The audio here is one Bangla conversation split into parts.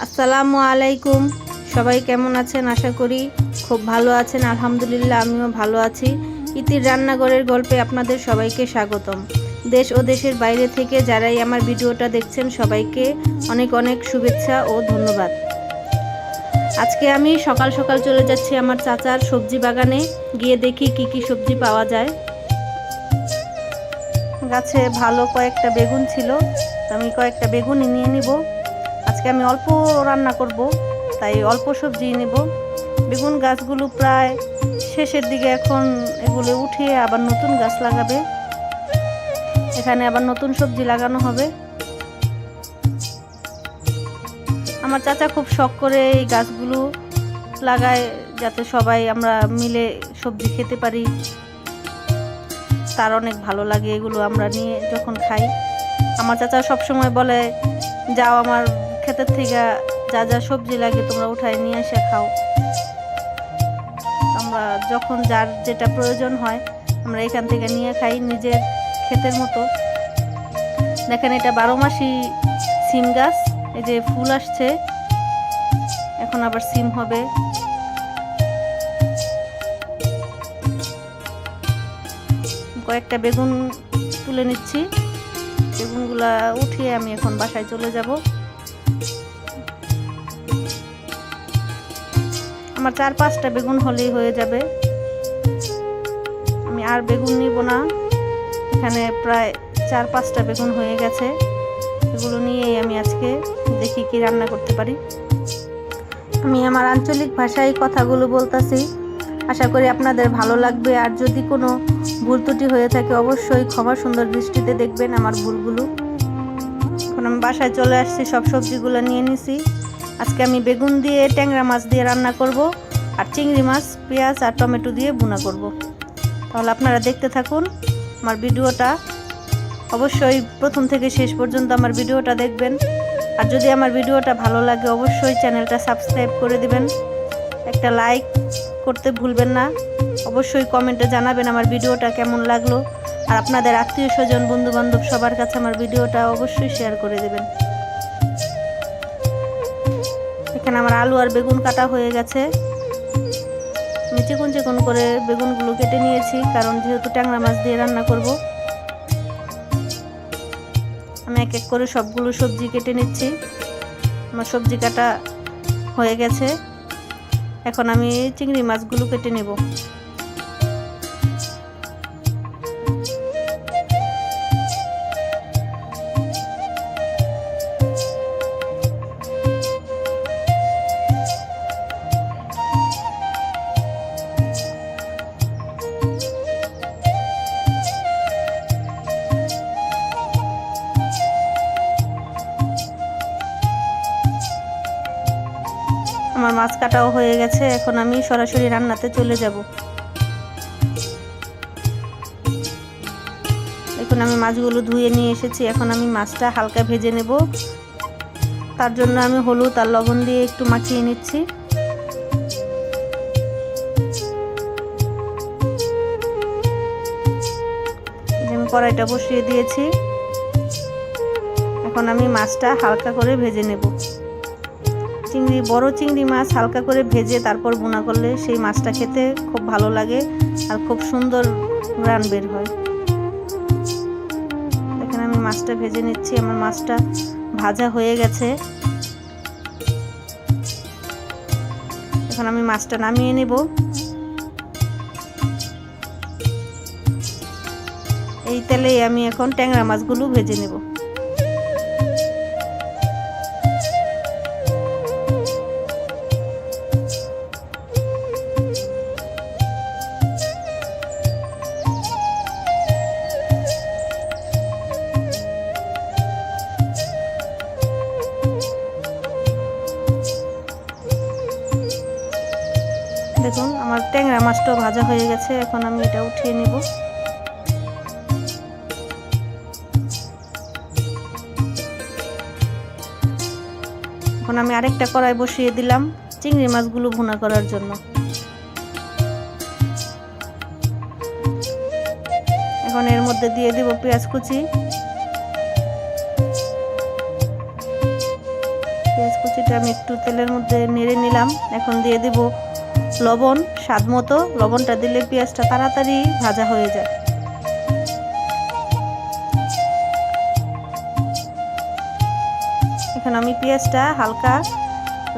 আসসালামু আলাইকুম। সবাই কেমন আছেন? আশা করি খুব ভালো আছেন। আলহামদুলিল্লাহ আমিও ভালো আছি। ইতির রান্নাঘরের গল্পে আপনাদের সবাইকে স্বাগতম। দেশ ও দেশের বাইরে থেকে যারাই আমার ভিডিওটা দেখছেন সবাইকে অনেক অনেক শুভেচ্ছা ও ধন্যবাদ। আজকে আমি সকাল সকাল চলে যাচ্ছি আমার চাচার সবজি বাগানে, গিয়ে দেখি কি কি সবজি পাওয়া যায়। গাছে ভালো কয়েকটা বেগুন ছিল, আমি কয়েকটা বেগুনই নিয়ে নিব। আজকে আমি অল্প রান্না করব, তাই অল্প সবজি নেব। বেগুন গাছগুলো প্রায় শেষের দিকে, এখন এগুলো উঠিয়ে আবার নতুন গাছ লাগাবে। এখানে আবার নতুন সবজি লাগানো হবে। আমার চাচা খুব শখ করে এই গাছগুলো লাগায়, যাতে সবাই আমরা মিলে সবজি খেতে পারি। তার অনেক ভালো লাগে এগুলো আমরা নিয়ে যখন খাই। আমার চাচা সবসময় বলে, যাও আমার ক্ষেতের থেকে যা যা সবজি লাগে তোমরা উঠায় নিয়ে এসে খাও। আমরা যখন যার যেটা প্রয়োজন হয় আমরা এখান থেকে নিয়ে খাই, নিজের ক্ষেতের মতো। দেখেন, এটা 12 মাসি সিম গাছ। এই যে ফুল আসছে, এখন আবার সিম হবে। কয়েকটা বেগুন তুলে নিচ্ছি। বেগুনগুলা উঠিয়ে আমি এখন বাসায় চলে যাব। আমার 4-5টা বেগুন হলেই হয়ে যাবে। আমি আর বেগুন নিব না। এখানে প্রায় 4-5টা বেগুন হয়ে গেছে। এগুলো নিয়েই আমি আজকে দেখি কি রান্না করতে পারি। আমি আমার আঞ্চলিক ভাষায় কথাগুলো বলতাছি, আশা করি আপনাদের ভালো লাগবে। আর যদি কোনো ভুল ত্রুটি হয়ে থাকে অবশ্যই ক্ষমা সুন্দর দৃষ্টিতে দেখবেন আমার ভুলগুলো। এখন আমি বাসায় চলে আসছি, সব সবজিগুলো নিয়ে নিছি। আজকে আমি বেগুন দিয়ে ট্যাংরা মাছ দিয়ে রান্না করব, আর চিংড়ি মাছ পেঁয়াজ আর টমেটো দিয়ে ভুনা করব। তাহলে আপনারা দেখতে থাকুন আমার ভিডিওটা। অবশ্যই প্রথম থেকে শেষ পর্যন্ত আমার ভিডিওটা দেখবেন। আর যদি আমার ভিডিওটা ভালো লাগে অবশ্যই চ্যানেলটা সাবস্ক্রাইব করে দিবেন। একটা লাইক করতে ভুলবেন না। অবশ্যই কমেন্টে জানাবেন আমার ভিডিওটা কেমন লাগলো। আর আপনাদের আত্মীয় স্বজন বন্ধু বান্ধব সবার কাছে আমার ভিডিওটা অবশ্যই শেয়ার করে দেবেন। এখানে আমার আলু আর বেগুন কাটা হয়ে গেছে। আমি চিকন চিকন করে বেগুনগুলো কেটে নিয়েছি, কারণ যেহেতু ট্যাংরা মাছ দিয়ে রান্না করব। আমি এক এক করে সবগুলো সবজি কেটে নিচ্ছি। আমার সবজি কাটা হয়ে গেছে। এখন আমি চিংড়ি মাছগুলো কেটে নেব। আমার মাছ কাটাও হয়ে গেছে। এখন আমি সরাসরি রান্নাতে চলে যাব। এখন আমি মাছগুলো ধুয়ে নিয়ে এসেছি। এখন আমি মাছটা হালকা ভেজে নেব। তার জন্য আমি হলুদ আর লবণ দিয়ে একটু মাখিয়ে নিচ্ছি। আমি কড়াইটা বসিয়ে দিয়েছি। এখন আমি মাছটা হালকা করে ভেজে নেব। বড় চিংড়ি মাছ হালকা করে ভেজে তারপর ভুনা করলে সেই মাছটা খেতে খুব ভালো লাগে আর খুব সুন্দর ঘ্রাণ বের হয়। দেখেন, আমি মাছটা ভেজে নিচ্ছি। আমার মাছটা ভাজা হয়ে গেছে। এখন আমি মাছটা নামিয়ে নেব। এই তেলেই আমি এখন ট্যাংরা মাছগুলো ভেজে নেব। দেখুন, আমার ট্যাংরা মাছটাও ভাজা হয়ে গেছে। এখন আমি এটা উঠিয়ে নেব। এখন আমি আরেকটা কড়াই বসিয়ে দিলাম চিংড়ি মাছগুলো ভুনা করার জন্য। এখন এর মধ্যে দিয়ে দেব পেঁয়াজ কুচি। পেঁয়াজ কুচিটা আমি একটু তেলের মধ্যে নেড়ে নিলাম। এখন দিয়ে দেব লবণ স্বাদ মতো। লবণটা দিলে পেঁয়াজটা তাড়াতাড়ি ভাজা হয়ে যায়। এখন আমি পেঁয়াজটা হালকা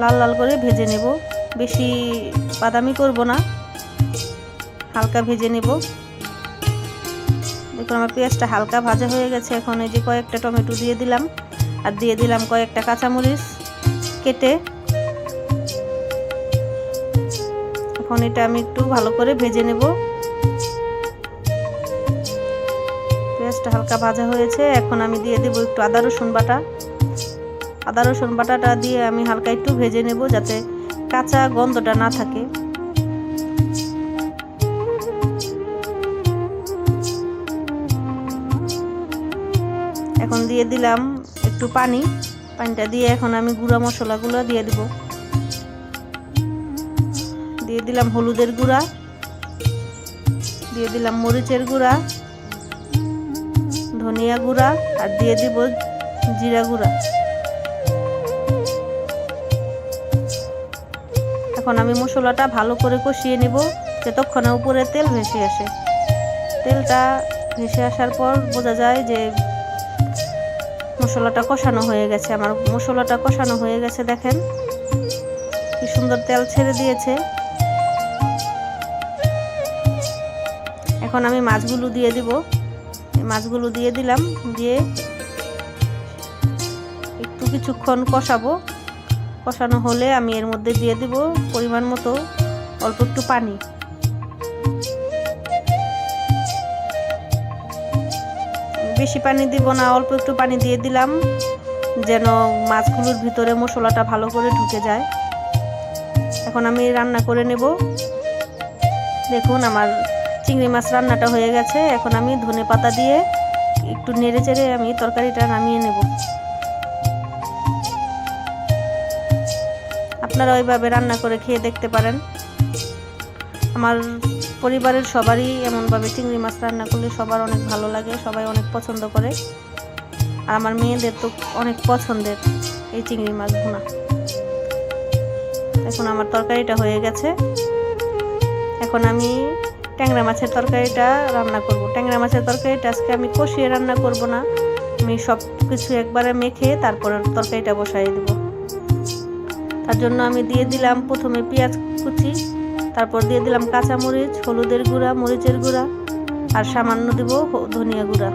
লাল লাল করে ভেজে নেব, বেশি বাদামি করব না, হালকা ভেজে নেব। দেখুন আমার পেঁয়াজটা হালকা ভাজা হয়ে গেছে। এখন এই যে কয়েকটা টমেটো দিয়ে দিলাম, আর দিয়ে দিলাম কয়েকটা কাঁচামরিচ কেটে। এখন এটা আমি একটু ভালো করে ভেজে নেব। পেঁয়াজটা হালকা ভাজা হয়েছে। এখন আমি দিয়ে দেব একটু আদা রসুন বাটা। আদা রসুন বাটাটা দিয়ে আমি হালকা একটু ভেজে নেব, যাতে কাঁচা গন্ধটা না থাকে। এখন দিয়ে দিলাম একটু পানি। পানিটা দিয়ে এখন আমি গুঁড়া মশলাগুলো দিয়ে দিব। দিয়ে দিলাম হলুদের গুঁড়া, দিয়ে দিলাম মরিচের গুঁড়া, ধনিয়া গুঁড়া, আর দিয়ে দিব জিরা গুঁড়া। এখন আমি মশলাটা ভালো করে কষিয়ে নেব, যতক্ষণে উপরে তেল ভেসে আসে। তেলটা ভেসে আসার পর বোঝা যায় যে মশলাটা কষানো হয়ে গেছে। আমার মশলাটা কষানো হয়ে গেছে, দেখেন কি সুন্দর তেল ছেড়ে দিয়েছে। এখন আমি মাছগুলো দিয়ে দিব। মাছগুলো দিয়ে দিলাম, দিয়ে একটু কিছুক্ষণ কষাবো। কষানো হলে আমি এর মধ্যে দিয়ে দিব পরিমাণ মতো অল্প একটু পানি। বেশি পানি দিব না, অল্প একটু পানি দিয়ে দিলাম, যেন মাছগুলোর ভিতরে মশলাটা ভালো করে ঢুকে যায়। এখন আমি রান্না করে নেব। দেখুন আমার চিংড়ি মাছ রান্নাটা হয়ে গেছে। এখন আমি ধনেপাতা দিয়ে একটু নেড়ে চেড়ে আমি তরকারিটা নামিয়ে নেব। আপনারা ওইভাবে রান্না করে খেয়ে দেখতে পারেন। আমার পরিবারের সবারই এমনভাবে চিংড়ি মাছ রান্না করলে সবার অনেক ভালো লাগে, সবাই অনেক পছন্দ করে। আর আমার মেয়েদের তো অনেক পছন্দের এই চিংড়ি মাছ ভুনা। এখন আমার তরকারিটা হয়ে গেছে। এখন আমি ট্যাংরা মাছের তরকারিটা রান্না করব। ট্যাংরা মাছের তরকারিটা আজকে আমি কষিয়ে রান্না করব না, আমি সব কিছু একবারে মেখে তারপর তরকারিটা বসাই দেব। তার জন্য আমি দিয়ে দিলাম প্রথমে পেঁয়াজ কুচি, তারপর দিয়ে দিলাম কাঁচামরিচ, হলুদের গুঁড়া, মরিচের গুঁড়া, আর সামান্য দেব ধনিয়া গুঁড়া।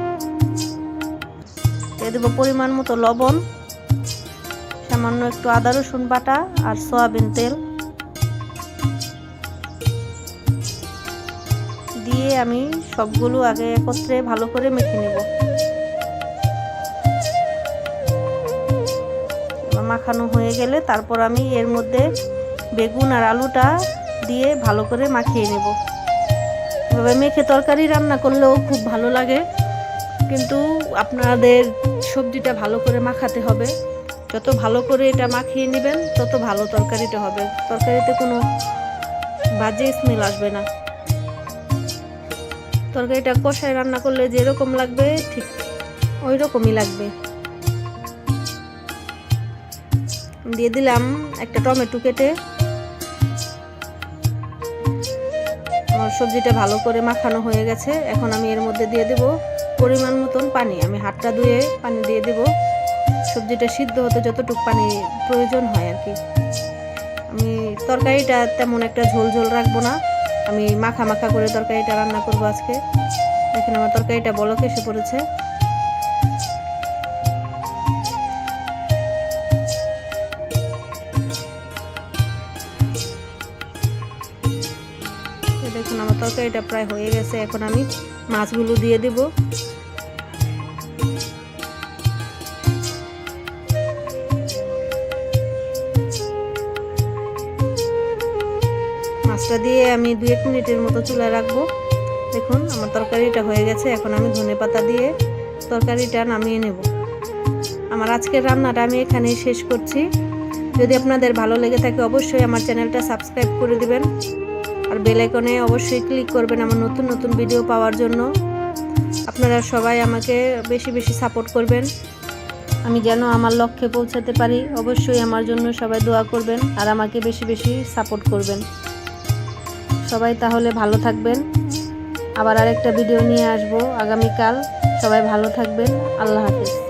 দিয়ে দেব পরিমাণ মতো লবণ, সামান্য একটু আদা রসুন বাটা, আর সয়াবিন তেল দিয়ে আমি সবগুলো আগে একত্রে ভালো করে মেখে নেব। মাখানো হয়ে গেলে তারপর আমি এর মধ্যে বেগুন আর আলুটা দিয়ে ভালো করে মাখিয়ে নেব। এভাবে মেখে তরকারি রান্না করলেও খুব ভালো লাগে, কিন্তু আপনাদের সবজিটা ভালো করে মাখাতে হবে। যত ভালো করে এটা মাখিয়ে নেবেন তত ভালো তরকারিটা হবে। তরকারিতে কোনো বাজে স্মেল আসবে না। তরকারিটা কষায় রান্না করলে যেরকম লাগবে ঠিক ওই রকমই লাগবে। দিয়ে দিলাম একটা টমেটো কেটে। আমার সবজিটা ভালো করে মাখানো হয়ে গেছে। এখন আমি এর মধ্যে দিয়ে দেব পরিমাণ মতন পানি। আমি হাতটা ধুয়ে পানি দিয়ে দেব। সবজিটা সিদ্ধ হতে যতটুকু পানি প্রয়োজন হয় আর কি। আমি তরকারিটা তেমন একটা ঝোল ঝোল রাখবো না, আমি মাখা মাখা করে তরকারিটা রান্না করব আজকে। দেখেন আমার তরকারিটা বলক এসে পড়েছে। দেখুন আমার তরকারিটা প্রায় হয়ে গেছে। এখন আমি মাছগুলো দিয়ে দেব। মাছটা দিয়ে আমি 2-1 মিনিটের মতো চুলায় রাখবো। দেখুন আমার তরকারিটা হয়ে গেছে। এখন আমি ধনেপাতা দিয়ে তরকারিটা নামিয়ে নেব। আমার আজকের রান্নাটা আমি এখানেই শেষ করছি। যদি আপনাদের ভালো লেগে থাকে অবশ্যই আমার চ্যানেলটা সাবস্ক্রাইব করে দিবেন, আর বেল আইকনে অবশ্যই ক্লিক করবেন আমার নতুন নতুন ভিডিও পাওয়ার জন্য। আপনারা সবাই আমাকে বেশি বেশি সাপোর্ট করবেন। আমি যেন আমার লক্ষ্যে পৌঁছাতে পারি। অবশ্যই আমার জন্য সবাই দোয়া করবেন আর আমাকে বেশি বেশি সাপোর্ট করবেন। সবাই তাহলে ভালো থাকবেন। আবার আরেকটা ভিডিও নিয়ে আসবো আগামীকাল। সবাই ভালো থাকবেন। আল্লাহ হাফেজ।